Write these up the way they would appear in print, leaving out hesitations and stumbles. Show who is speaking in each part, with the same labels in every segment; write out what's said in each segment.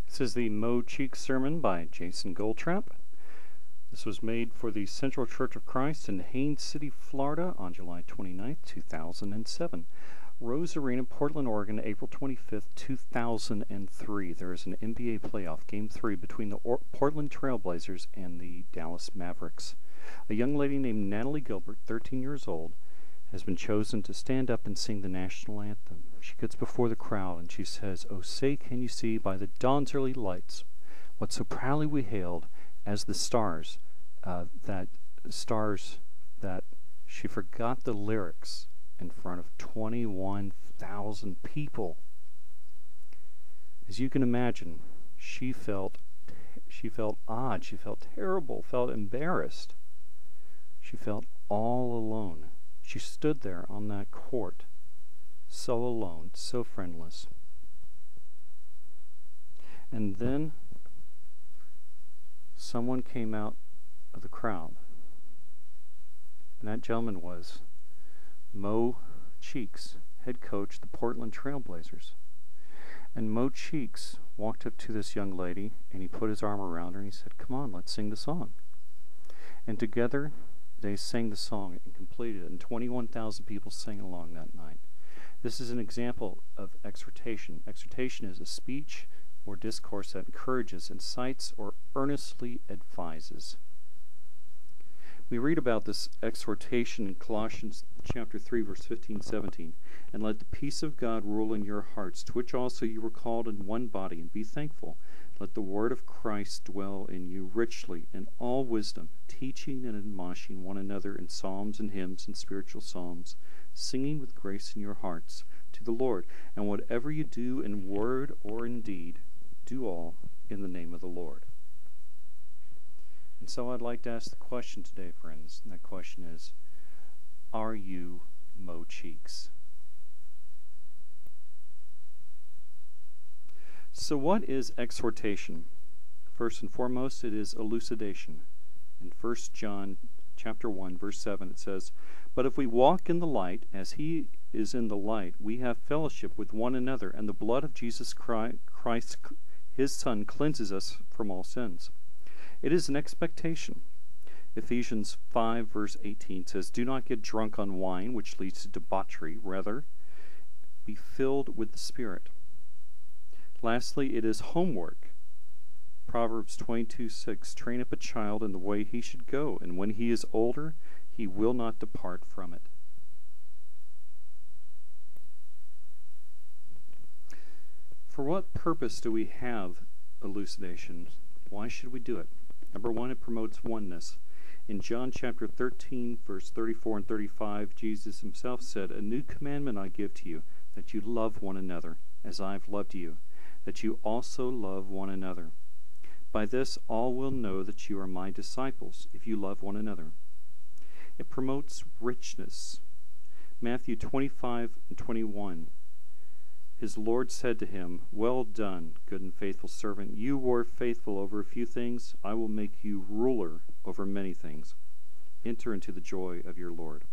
Speaker 1: This is the Mo Cheek sermon by Jason Goldtrap. This was made for the Central Church of Christ in Haines City, Florida on July 29, 2007. Rose Arena, Portland, Oregon, April 25, 2003. There is an NBA playoff, Game 3, between the Portland Trailblazers and the Dallas Mavericks. A young lady named Natalie Gilbert, 13 years old, has been chosen to stand up and sing the national anthem. She gets before the crowd and she says, "Oh, say can you see by the dawn's early lights what so proudly we hailed as the stars, that she forgot the lyrics in front of 21,000 people." As you can imagine, she felt odd, she felt terrible, felt embarrassed. She felt all alone. She stood there on that court, so alone, so friendless. And then someone came out of the crowd. And that gentleman was Mo Cheeks, head coach of the Portland Trailblazers. And Mo Cheeks walked up to this young lady and he put his arm around her and he said, "Come on, let's sing the song." And together they sang the song and completed it, and 21,000 people sang along that night. This is an example of exhortation. Exhortation is a speech or discourse that encourages, incites, or earnestly advises. We read about this exhortation in Colossians chapter 3, verse 15-17. "And let the peace of God rule in your hearts, to which also you were called in one body, and be thankful. Let the word of Christ dwell in you richly in all wisdom, teaching and admonishing one another in psalms and hymns and spiritual songs, singing with grace in your hearts to the Lord. And whatever you do in word or in deed, do all in the name of the Lord." And so I'd like to ask the question today, friends, and that question is, are you Mo Cheeks? So what is exhortation? First and foremost, it is elucidation. In 1 John chapter 1, verse 7, it says, "But if we walk in the light, as he is in the light, we have fellowship with one another, and the blood of Jesus Christ, his Son, cleanses us from all sins." It is an expectation. Ephesians 5, verse 18 says, "Do not get drunk on wine, which leads to debauchery. Rather, be filled with the Spirit." Lastly, it is homework. Proverbs 22:6, "Train up a child in the way he should go, and when he is older, he will not depart from it." For what purpose do we have elucidation? Why should we do it? Number one, it promotes oneness. In John chapter 13, verse 34 and 35, Jesus himself said, "A new commandment I give to you, that you love one another, as I've loved you, that you also love one another. By this all will know that you are my disciples, if you love one another." It promotes richness. Matthew 25 and 21. His Lord said to him, "Well done, good and faithful servant. You were faithful over a few things. I will make you ruler over many things. Enter into the joy of your Lord."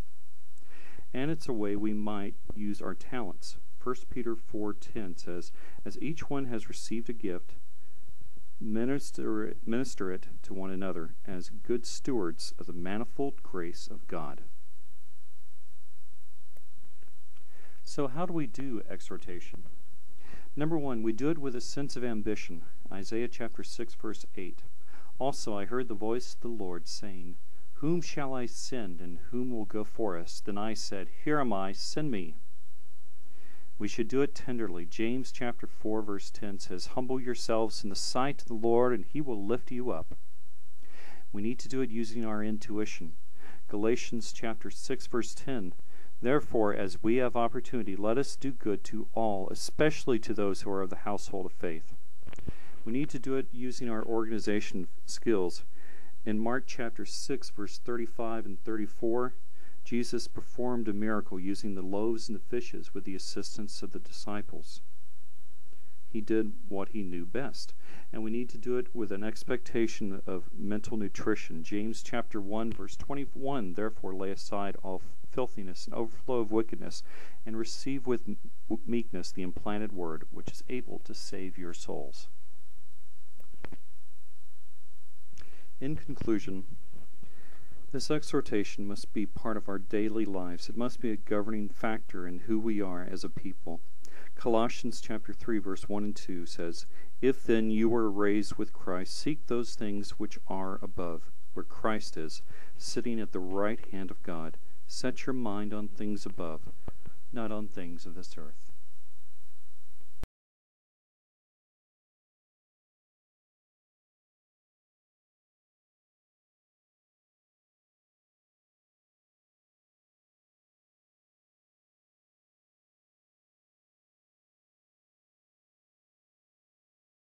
Speaker 1: And it's a way we might use our talents. 1 Peter 4:10 says, "As each one has received a gift, minister it to one another as good stewards of the manifold grace of God." So how do we do exhortation? Number one, we do it with a sense of ambition. Isaiah chapter 6, verse 8. "Also I heard the voice of the Lord saying, 'Whom shall I send, and whom will go for us?' Then I said, 'Here am I, send me.'" We should do it tenderly. James chapter 4, verse 10 says, "Humble yourselves in the sight of the Lord, and he will lift you up." We need to do it using our intuition. Galatians chapter 6, verse 10, "Therefore, as we have opportunity, let us do good to all, especially to those who are of the household of faith." We need to do it using our organization skills. In Mark chapter 6, verse 35 and 34, Jesus performed a miracle using the loaves and the fishes with the assistance of the disciples. He did what he knew best. And we need to do it with an expectation of mental nutrition. James chapter 1, verse 21, "Therefore lay aside all filthiness and overflow of wickedness, and receive with meekness the implanted word, which is able to save your souls." In conclusion, this exhortation must be part of our daily lives. It must be a governing factor in who we are as a people. Colossians chapter 3, verse 1 and 2 says, "If then you were raised with Christ, seek those things which are above, where Christ is, sitting at the right hand of God. Set your mind on things above, not on things of this earth."